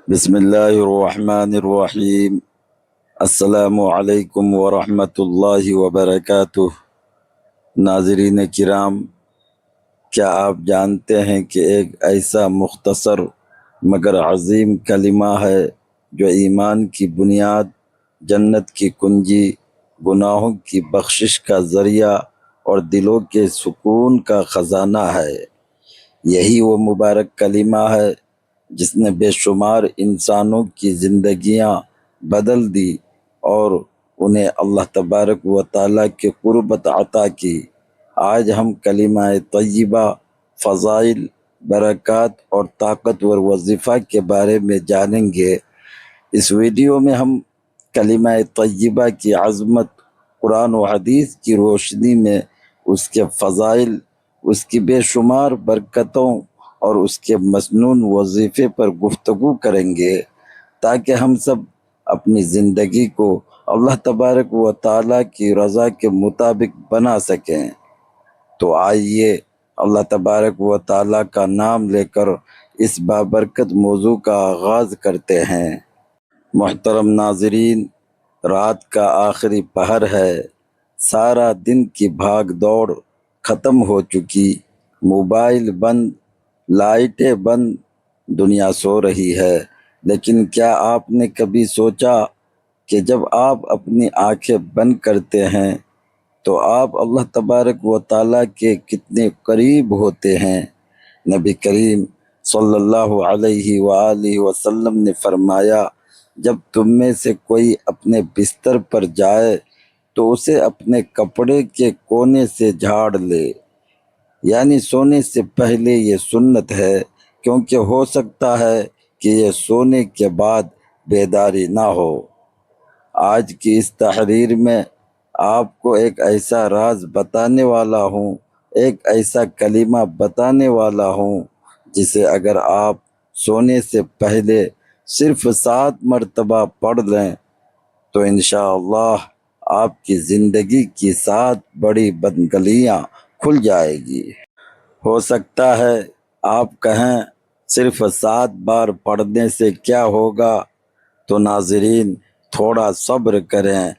بسم اللہ الرحمن الرحیم۔ السلام علیکم ورحمۃ اللہ وبرکاتہ۔ ناظرین کرام، کیا آپ جانتے ہیں کہ ایک ایسا مختصر مگر عظیم کلمہ ہے جو ایمان کی بنیاد، جنت کی کنجی، گناہوں کی بخشش کا ذریعہ اور دلوں کے سکون کا خزانہ ہے۔ یہی وہ مبارک کلمہ ہے جس نے بے شمار انسانوں کی زندگیاں بدل دی اور انہیں اللہ تبارک و تعالیٰ کی قربت عطا کی۔ آج ہم کلمہ طیبہ، فضائل، برکات اور طاقتور وظیفہ کے بارے میں جانیں گے۔ اس ویڈیو میں ہم کلمہ طیبہ کی عظمت، قرآن و حدیث کی روشنی میں اس کے فضائل، اس کی بے شمار برکتوں اور اس کے مسنون وظیفے پر گفتگو کریں گے تاکہ ہم سب اپنی زندگی کو اللہ تبارک و تعالیٰ کی رضا کے مطابق بنا سکیں۔ تو آئیے اللہ تبارک و تعالیٰ کا نام لے کر اس بابرکت موضوع کا آغاز کرتے ہیں۔ محترم ناظرین، رات کا آخری پہر ہے، سارا دن کی بھاگ دوڑ ختم ہو چکی، موبائل بند، لائٹیں بند، دنیا سو رہی ہے۔ لیکن کیا آپ نے کبھی سوچا کہ جب آپ اپنی آنکھیں بند کرتے ہیں تو آپ اللہ تبارک و تعالیٰ کے کتنے قریب ہوتے ہیں؟ نبی کریم صلی اللہ علیہ وآلہ وسلم نے فرمایا، جب تم میں سے کوئی اپنے بستر پر جائے تو اسے اپنے کپڑے کے کونے سے جھاڑ لے، یعنی سونے سے پہلے یہ سنت ہے، کیونکہ ہو سکتا ہے کہ یہ سونے کے بعد بیداری نہ ہو۔ آج کی اس تحریر میں آپ کو ایک ایسا راز بتانے والا ہوں، ایک ایسا کلمہ بتانے والا ہوں جسے اگر آپ سونے سے پہلے صرف 7 مرتبہ پڑھ لیں تو انشاءاللہ آپ کی زندگی کی 7 بڑی بدگلیاں کھل جائے گی۔ ہو سکتا ہے آپ کہیں صرف 7 بار پڑھنے سے کیا ہوگا؟ تو ناظرین، تھوڑا صبر کریں،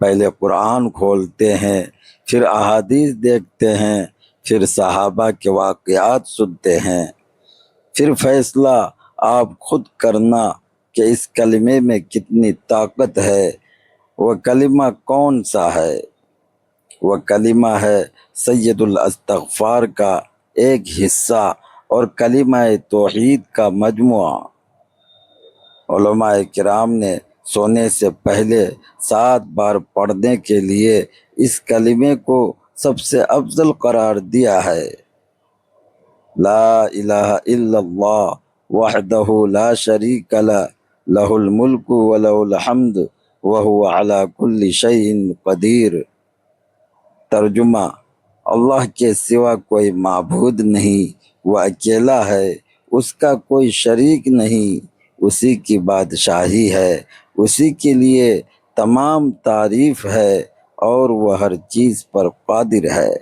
پہلے قرآن کھولتے ہیں، پھر احادیث دیکھتے ہیں، پھر صحابہ کے واقعات سنتے ہیں، پھر فیصلہ آپ خود کرنا کہ اس کلمے میں کتنی طاقت ہے۔ وہ کلمہ کون سا ہے؟ وہ کلمہ ہے سید الاستغفار کا ایک حصہ اور کلمہ توحید کا مجموعہ۔ علماء کرام نے سونے سے پہلے 7 بار پڑھنے کے لیے اس کلمے کو سب سے افضل قرار دیا ہے۔ لا الہ الا اللہ وحدہ لا شریک لہ، لہ الملک ولہ الحمد وہو علی کل شیء قدیر۔ ترجمہ: اللہ کے سوا کوئی معبود نہیں، وہ اکیلا ہے، اس کا کوئی شریک نہیں، اسی کی بادشاہی ہے، اسی کے لیے تمام تعریف ہے اور وہ ہر چیز پر قادر ہے۔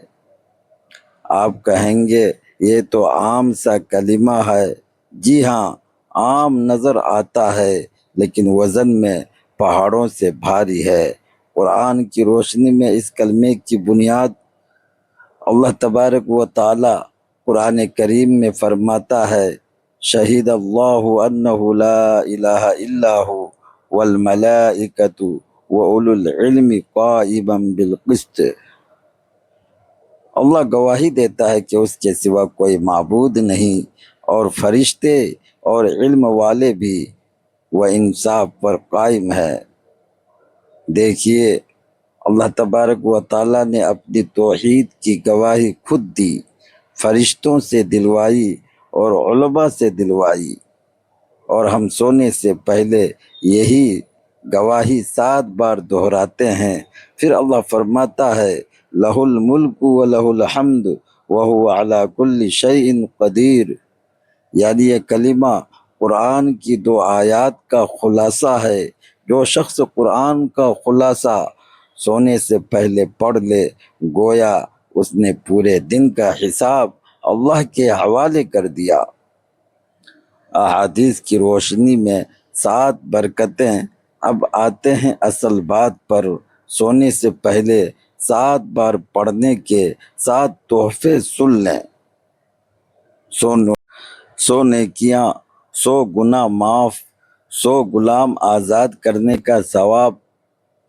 آپ کہیں گے یہ تو عام سا کلمہ ہے۔ جی ہاں، عام نظر آتا ہے لیکن وزن میں پہاڑوں سے بھاری ہے۔ قرآن کی روشنی میں اس کلمے کی بنیاد اللہ تبارک و تعالی قرآن کریم میں فرماتا ہے، شہید اللہ انہ لا الہ الا ہو والملائکۃ واولو العلم قائما بالقسط۔ اللہ گواہی دیتا ہے کہ اس کے سوا کوئی معبود نہیں، اور فرشتے اور علم والے بھی، وہ انصاف پر قائم ہے۔ دیکھیے، اللہ تبارک و تعالیٰ نے اپنی توحید کی گواہی خود دی، فرشتوں سے دلوائی اور علماء سے دلوائی، اور ہم سونے سے پہلے یہی گواہی 7 بار دہراتے ہیں۔ پھر اللہ فرماتا ہے، لہ الملک ولہ الحمد وہو علی کل شیء قدیر، یعنی یہ کلمہ قرآن کی 2 آیات کا خلاصہ ہے۔ جو شخص قرآن کا خلاصہ سونے سے پہلے پڑھ لے، گویا اس نے پورے دن کا حساب اللہ کے حوالے کر دیا۔ احادیث کی روشنی میں 7 برکتیں اب آتے ہیں اصل بات پر۔ سونے سے پہلے 7 بار پڑھنے کے 7 تحفے سن لیں۔ سو نیکیاں، 100 گناہ معاف، 100 غلام آزاد کرنے کا ثواب۔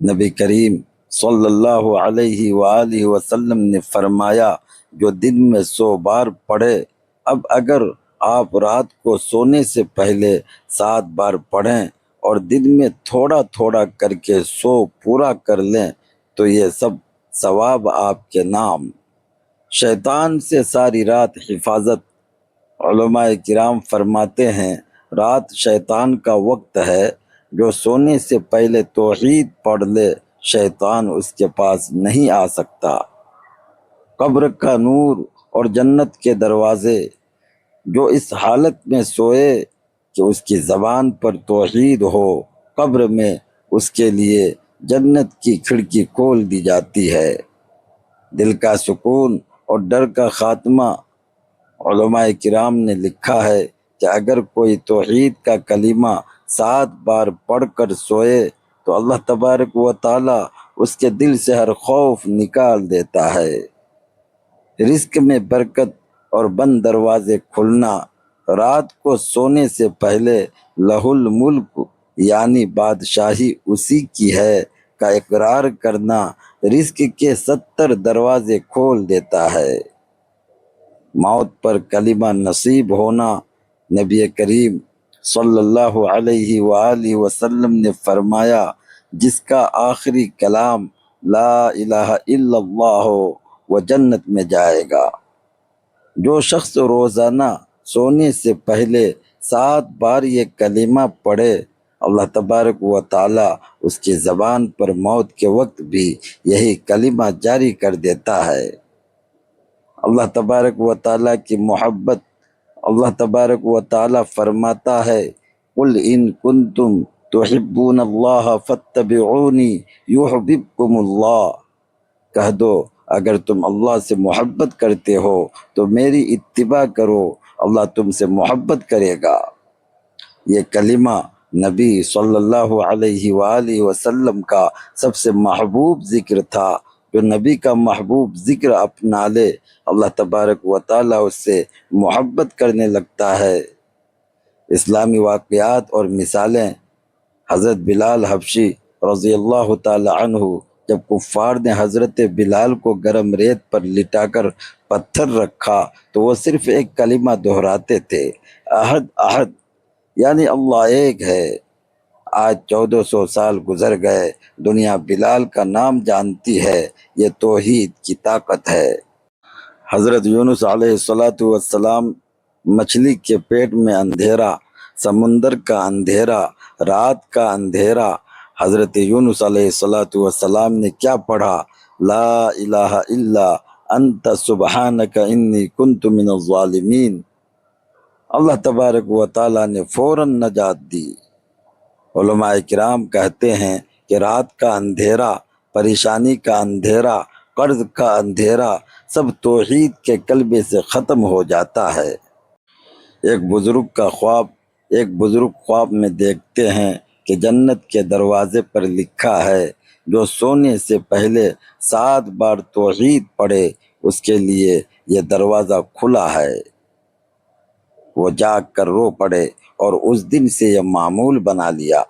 نبی کریم صلی اللہ علیہ وآلہ وسلم نے فرمایا، جو دن میں 100 بار پڑھے۔ اب اگر آپ رات کو سونے سے پہلے 7 بار پڑھیں اور دن میں تھوڑا تھوڑا کر کے 100 پورا کر لیں تو یہ سب ثواب آپ کے نام۔ شیطان سے ساری رات حفاظت۔ علماء کرام فرماتے ہیں، رات شیطان کا وقت ہے، جو سونے سے پہلے توحید پڑھ لے شیطان اس کے پاس نہیں آ سکتا۔ قبر کا نور اور جنت کے دروازے۔ جو اس حالت میں سوئے کہ اس کی زبان پر توحید ہو، قبر میں اس کے لیے جنت کی کھڑکی کھول دی جاتی ہے۔ دل کا سکون اور ڈر کا خاتمہ۔ علماء کرام نے لکھا ہے کہ اگر کوئی توحید کا کلمہ 7 بار پڑھ کر سوئے تو اللہ تبارک و تعالی اس کے دل سے ہر خوف نکال دیتا ہے۔ رزق میں برکت اور بند دروازے کھلنا۔ رات کو سونے سے پہلے لہ الملک یعنی بادشاہی اسی کی ہے کا اقرار کرنا رزق کے 70 دروازے کھول دیتا ہے۔ موت پر کلمہ نصیب ہونا۔ نبی کریم صلی اللہ علیہ وآلہ وسلم نے فرمایا، جس کا آخری کلام لا الہ الا اللہ ہو وہ جنت میں جائے گا۔ جو شخص روزانہ سونے سے پہلے 7 بار یہ کلمہ پڑھے، اللہ تبارک و تعالی اس کی زبان پر موت کے وقت بھی یہی کلمہ جاری کر دیتا ہے۔ اللہ تبارک و تعالی کی محبت۔ اللہ تبارک و تعالی فرماتا ہے، قل ان کنتم تحبون اللہ فاتبعونی یحببکم اللہ۔ کہہ دو، اگر تم اللہ سے محبت کرتے ہو تو میری اتباع کرو، اللہ تم سے محبت کرے گا۔ یہ کلمہ نبی صلی اللہ علیہ وآلہ وسلم کا سب سے محبوب ذکر تھا۔ جو نبی کا محبوب ذکر اپنا لے، اللہ تبارک و تعالی اس سے محبت کرنے لگتا ہے۔ اسلامی واقعات اور مثالیں۔ حضرت بلال حبشی رضی اللہ تعالی عنہ، جب کفار نے حضرت بلال کو گرم ریت پر لٹا کر پتھر رکھا تو وہ صرف ایک کلمہ دہراتے تھے، احد احد، یعنی اللہ ایک ہے۔ آج 1400 سال گزر گئے، دنیا بلال کا نام جانتی ہے۔ یہ توحید کی طاقت ہے۔ حضرت یونس علیہ السلام، مچھلی کے پیٹ میں اندھیرا، سمندر کا اندھیرا، رات کا اندھیرا۔ حضرت یونس علیہ السلام نے کیا پڑھا؟ لا الہ الا انت سبحانک انی کنت من الظالمین۔ اللہ تبارک و تعالی نے فوراً نجات دی۔ علماء کرام کہتے ہیں کہ رات کا اندھیرا، پریشانی کا اندھیرا، قرض کا اندھیرا سب توحید کے کلمے سے ختم ہو جاتا ہے۔ ایک بزرگ خواب میں دیکھتے ہیں کہ جنت کے دروازے پر لکھا ہے، جو سونے سے پہلے 7 بار توحید پڑھے اس کے لیے یہ دروازہ کھلا ہے۔ وہ جاگ کر رو پڑے اور اس دن سے یہ معمول بنا لیا۔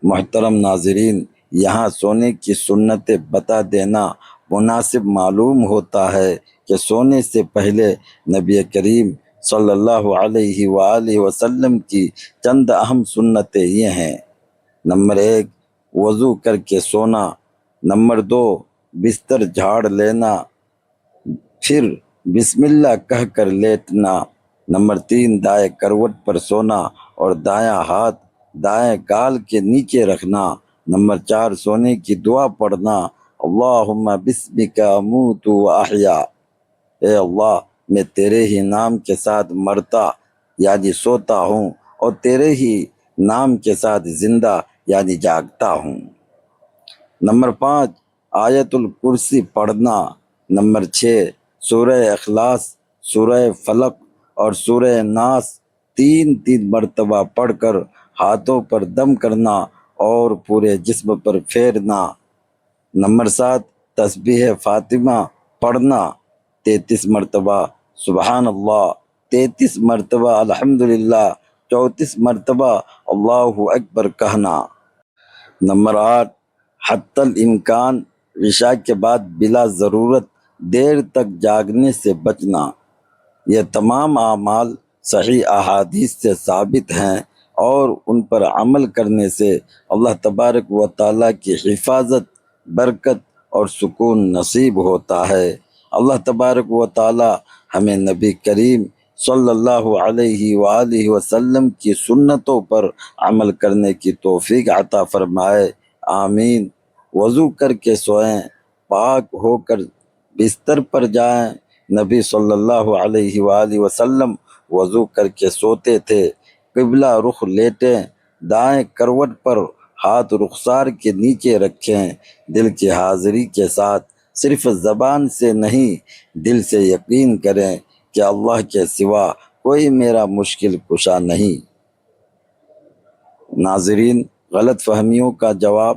محترم ناظرین، یہاں سونے کی سنتیں بتا دینا مناسب معلوم ہوتا ہے کہ سونے سے پہلے نبی کریم صلی اللہ علیہ وآلہ وسلم کی چند اہم سنتیں یہ ہیں۔ نمبر 1، وضو کر کے سونا۔ نمبر 2، بستر جھاڑ لینا، پھر بسم اللہ کہہ کر لیٹنا۔ نمبر 3، دائیں کروٹ پر سونا اور دایاں ہاتھ دائیں گال کے نیچے رکھنا۔ نمبر 4، سونے کی دعا پڑھنا، اللہم بسمک اموت و احیا۔ اے اللہ، میں تیرے ہی نام کے ساتھ مرتا یعنی سوتا ہوں اور تیرے ہی نام کے ساتھ زندہ یعنی جاگتا ہوں۔ نمبر 5، آیت الکرسی پڑھنا۔ نمبر 6، سورہ اخلاص، سورہ فلق اور سورہ ناس 3 مرتبہ پڑھ کر ہاتھوں پر دم کرنا اور پورے جسم پر پھیرنا۔ نمبر 7، تسبیح فاطمہ پڑھنا 33 مرتبہ، سبحان اللہ 33 مرتبہ، الحمدللہ 34 مرتبہ، اللہ اکبر کہنا۔ نمبر 8، حتی الامکان عشاء کے بعد بلا ضرورت دیر تک جاگنے سے بچنا۔ یہ تمام اعمال صحیح احادیث سے ثابت ہیں اور ان پر عمل کرنے سے اللہ تبارک و تعالیٰ کی حفاظت، برکت اور سکون نصیب ہوتا ہے۔ اللہ تبارک و تعالیٰ ہمیں نبی کریم صلی اللہ علیہ وآلہ وسلم کی سنتوں پر عمل کرنے کی توفیق عطا فرمائے، آمین۔ وضو کر کے سوئیں، پاک ہو کر بستر پر جائیں۔ نبی صلی اللہ علیہ وآلہ وسلم وضو کر کے سوتے تھے، قبلہ رخ لیٹیں، دائیں کروٹ پر ہاتھ رخسار کے نیچے رکھیں، دل کی حاضری کے ساتھ، صرف زبان سے نہیں دل سے یقین کریں کہ اللہ کے سوا کوئی میرا مشکل کشا نہیں۔ ناظرین، غلط فہمیوں کا جواب،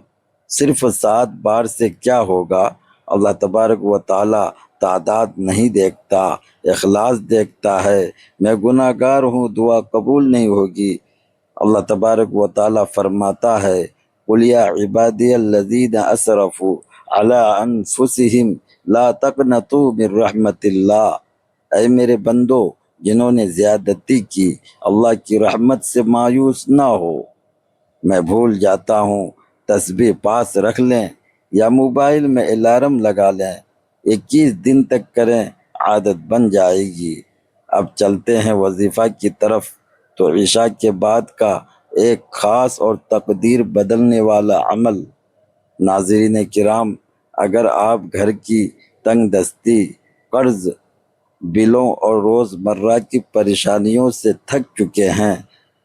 صرف 7 بار سے کیا ہوگا؟ اللہ تبارک و تعالیٰ تعداد نہیں دیکھتا، اخلاص دیکھتا ہے۔ میں گناہ گار ہوں، دعا قبول نہیں ہوگی۔ اللہ تبارک و تعالیٰ فرماتا ہے، قُلْ يَا عِبَادِيَ الَّذِينَ أَسْرَفُوا عَلَىٰ أَنفُسِهِمْ لَا تَقْنَطُوا مِن رَحْمَتِ اللَّهِ، اے میرے بندو جنہوں نے زیادتی کی، اللہ کی رحمت سے مایوس نہ ہو۔ میں بھول جاتا ہوں، تسبیح پاس رکھ لیں یا موبائل میں الارم لگا لیں، 21 دن تک کریں، عادت بن جائے گی۔ اب چلتے ہیں وظیفہ کی طرف۔ تو عشاء کے بعد کا ایک خاص اور تقدیر بدلنے والا عمل۔ ناظرین کرام، اگر آپ گھر کی تنگ دستی، قرض، بلوں اور روزمرہ کی پریشانیوں سے تھک چکے ہیں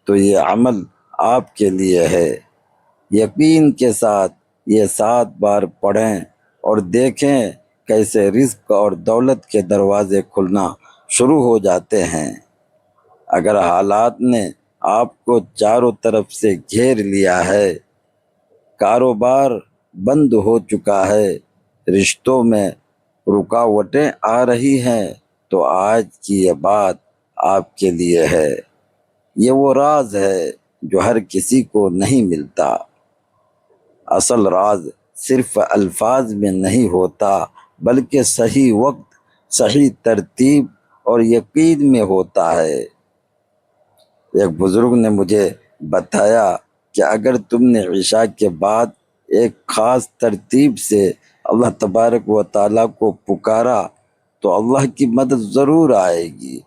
تو یہ عمل آپ کے لیے ہے۔ یقین کے ساتھ یہ 7 بار پڑھیں اور دیکھیں کیسے رزق اور دولت کے دروازے کھلنا شروع ہو جاتے ہیں۔ اگر حالات نے آپ کو چاروں طرف سے گھیر لیا ہے، کاروبار بند ہو چکا ہے، رشتوں میں رکاوٹیں آ رہی ہیں، تو آج کی یہ بات آپ کے لیے ہے۔ یہ وہ راز ہے جو ہر کسی کو نہیں ملتا۔ اصل راز صرف الفاظ میں نہیں ہوتا، بلکہ صحیح وقت، صحیح ترتیب اور یقین میں ہوتا ہے۔ ایک بزرگ نے مجھے بتایا کہ اگر تم نے عشاء کے بعد ایک خاص ترتیب سے اللہ تبارک و تعالیٰ کو پکارا تو اللہ کی مدد ضرور آئے گی۔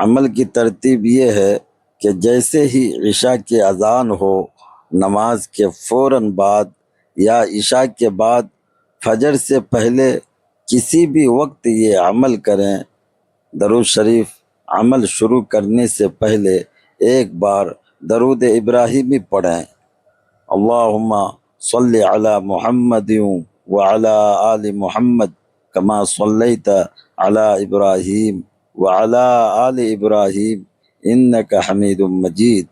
عمل کی ترتیب یہ ہے کہ جیسے ہی عشاء کی اذان ہو، نماز کے فوراً بعد یا عشاء کے بعد فجر سے پہلے کسی بھی وقت یہ عمل کریں۔ درود شریف عمل شروع کرنے سے پہلے ایک بار درود ابراہیمی پڑھیں۔ اللہم صلی علی محمد وعلی آل محمد کما صلیت علی ابراہیم وعلی آل ابراہیم انک حمید مجید۔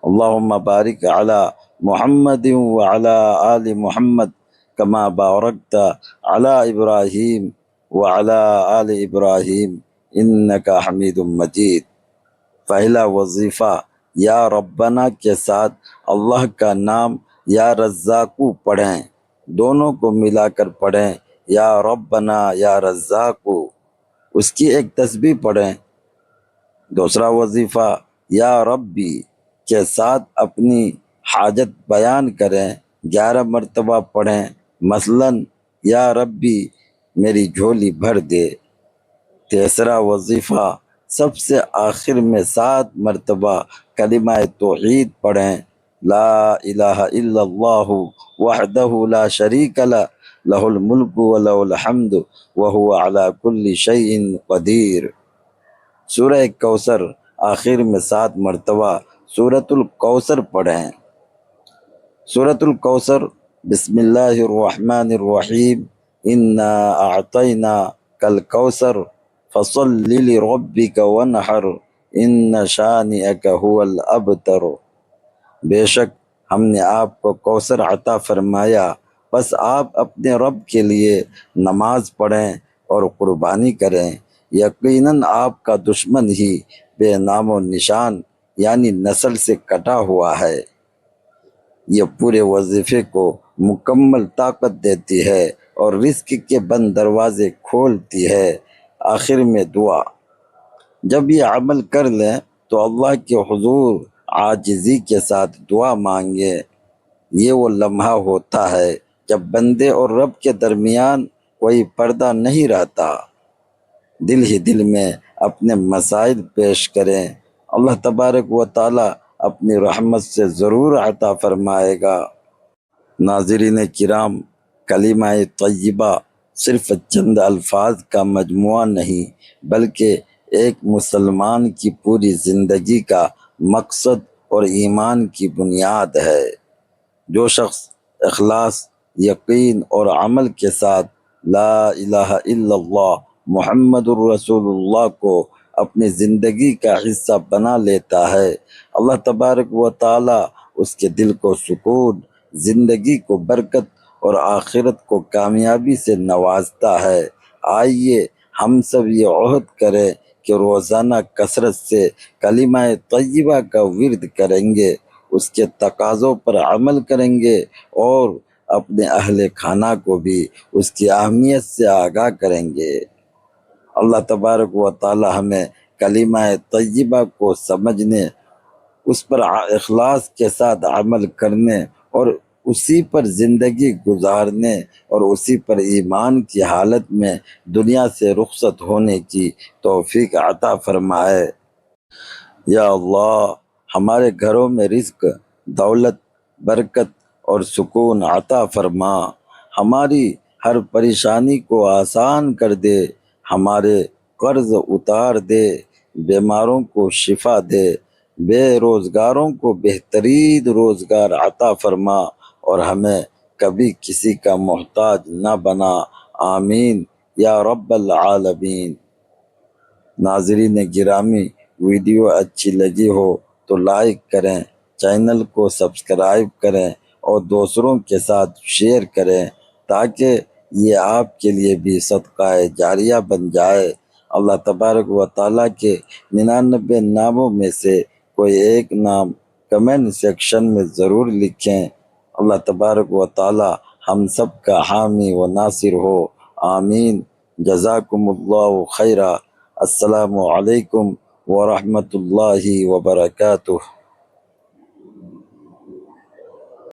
اللہم بارک علی محمد وعلی آل محمد کما بارکت علی ابراہیم وعلی آل ابراہیم انک حمید مجید۔ پہلا وظیفہ یا ربنا کے ساتھ اللہ کا نام یا رزاقو پڑھیں، دونوں کو ملا کر پڑھیں، یا ربنا یا رزاقو، اس کی ایک تسبیح پڑھیں۔ دوسرا وظیفہ یا ربی کے ساتھ اپنی حاجت بیان کریں، 11 مرتبہ پڑھیں، مثلاً یا ربی میری جھولی بھر دے۔ تیسرا وظیفہ سب سے آخر میں 7 مرتبہ کلمہ توحید پڑھیں، لا الہ الا اللہ وحدہ لا شریک لہ، لہ الملک ولہ الحمد وہو علی کل شیء قدیر۔ سورہ کوثر آخر میں 7 مرتبہ سورۃ الکوثر پڑھیں۔ سورۃ الکوثر، بسم اللہ الرحمن الرحیم، انا اعطیناک الکوثر فصل لربک وانحر، ان شانئک هو الابتر، بے شک ہم نے آپ کو کوثر عطا فرمایا، بس آپ اپنے رب کے لیے نماز پڑھیں اور قربانی کریں، یقیناً آپ کا دشمن ہی بے نام و نشان یعنی نسل سے کٹا ہوا ہے۔ یہ پورے وظیفے کو مکمل طاقت دیتی ہے اور رزق کے بند دروازے کھولتی ہے۔ آخر میں دعا، جب یہ عمل کر لیں تو اللہ کے حضور عاجزی کے ساتھ دعا مانگیں۔ یہ وہ لمحہ ہوتا ہے جب بندے اور رب کے درمیان کوئی پردہ نہیں رہتا، دل ہی دل میں اپنے مسائل پیش کریں، اللہ تبارک و تعالی اپنی رحمت سے ضرور عطا فرمائے گا۔ ناظرین کرام، کلمہ طیبہ صرف چند الفاظ کا مجموعہ نہیں بلکہ ایک مسلمان کی پوری زندگی کا مقصد اور ایمان کی بنیاد ہے۔ جو شخص اخلاص، یقین اور عمل کے ساتھ لا الہ الا اللہ محمد الرسول اللہ کو اپنی زندگی کا حصہ بنا لیتا ہے، اللہ تبارک و تعالی اس کے دل کو سکون، زندگی کو برکت اور آخرت کو کامیابی سے نوازتا ہے۔ آئیے ہم سب یہ عہد کریں کہ روزانہ کثرت سے کلمہ طیبہ کا ورد کریں گے، اس کے تقاضوں پر عمل کریں گے اور اپنے اہل خانہ کو بھی اس کی اہمیت سے آگاہ کریں گے۔ اللہ تبارک و تعالی ہمیں کلمہ طیبہ کو سمجھنے، اس پر اخلاص کے ساتھ عمل کرنے اور اسی پر زندگی گزارنے اور اسی پر ایمان کی حالت میں دنیا سے رخصت ہونے کی توفیق عطا فرمائے۔ یا اللہ، ہمارے گھروں میں رزق، دولت، برکت اور سکون عطا فرما، ہماری ہر پریشانی کو آسان کر دے، ہمارے قرض اتار دے، بیماروں کو شفا دے، بے روزگاروں کو بہترین روزگار عطا فرما اور ہمیں کبھی کسی کا محتاج نہ بنا، آمین یا رب العالمین۔ ناظرین گرامی، ویڈیو اچھی لگی ہو تو لائک کریں، چینل کو سبسکرائب کریں اور دوسروں کے ساتھ شیئر کریں تاکہ یہ آپ کے لیے بھی صدقہ جاریہ بن جائے۔ اللہ تبارک و تعالیٰ کے 99 ناموں میں سے کوئی ایک نام کمنٹ سیکشن میں ضرور لکھیں۔ اللہ تبارک و تعالیٰ ہم سب کا حامی و ناصر ہو، آمین۔ جزاکم اللہ خیرہ۔ السلام علیکم ورحمۃ اللہ وبرکاتہ۔